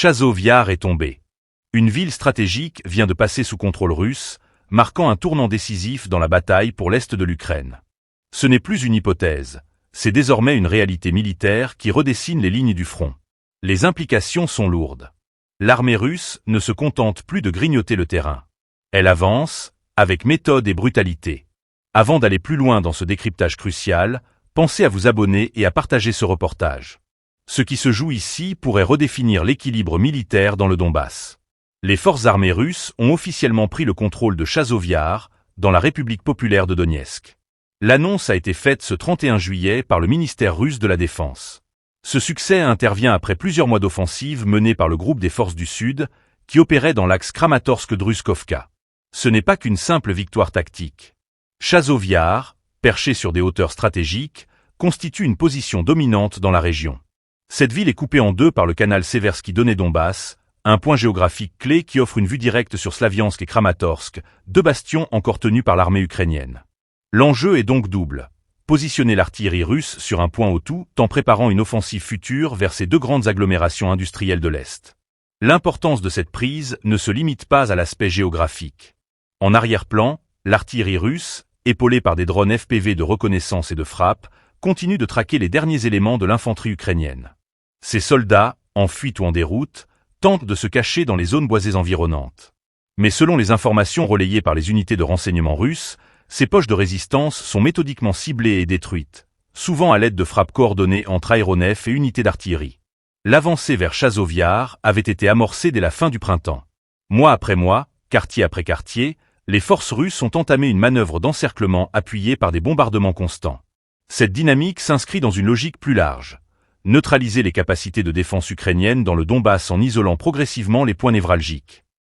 Chazov Yar est tombé. Une ville stratégique vient de passer sous contrôle russe, marquant un tournant décisif dans la bataille pour l'est de l'Ukraine. Ce n'est plus une hypothèse, c'est désormais une réalité militaire qui redessine les lignes du front. Les implications sont lourdes. L'armée russe ne se contente plus de grignoter le terrain. Elle avance, avec méthode et brutalité. Avant d'aller plus loin dans ce décryptage crucial, pensez à vous abonner et à partager ce reportage. Ce qui se joue ici pourrait redéfinir l'équilibre militaire dans le Donbass. Les forces armées russes ont officiellement pris le contrôle de Chazov Yar, dans la République populaire de Donetsk. L'annonce a été faite ce 31 juillet par le ministère russe de la Défense. Ce succès intervient après plusieurs mois d'offensive menée par le groupe des forces du Sud, qui opérait dans l'axe Kramatorsk-Druzhkovka. Ce n'est pas qu'une simple victoire tactique. Chazov Yar, perché sur des hauteurs stratégiques, constitue une position dominante dans la région. Cette ville est coupée en deux par le canal Seversky-Donets-Donbass, un point géographique clé qui offre une vue directe sur Slaviansk et Kramatorsk, deux bastions encore tenus par l'armée ukrainienne. L'enjeu est donc double. Positionner l'artillerie russe sur un point au tout en préparant une offensive future vers ces deux grandes agglomérations industrielles de l'Est. L'importance de cette prise ne se limite pas à l'aspect géographique. En arrière-plan, l'artillerie russe, épaulée par des drones FPV de reconnaissance et de frappe, continue de traquer les derniers éléments de l'infanterie ukrainienne. Ces soldats, en fuite ou en déroute, tentent de se cacher dans les zones boisées environnantes. Mais selon les informations relayées par les unités de renseignement russes, ces poches de résistance sont méthodiquement ciblées et détruites, souvent à l'aide de frappes coordonnées entre aéronefs et unités d'artillerie. L'avancée vers Chazov Yar avait été amorcée dès la fin du printemps. Mois après mois, quartier après quartier, les forces russes ont entamé une manœuvre d'encerclement appuyée par des bombardements constants. Cette dynamique s'inscrit dans une logique plus large. Neutraliser les capacités de défense ukrainiennes dans le Donbass en isolant progressivement les points névralgiques.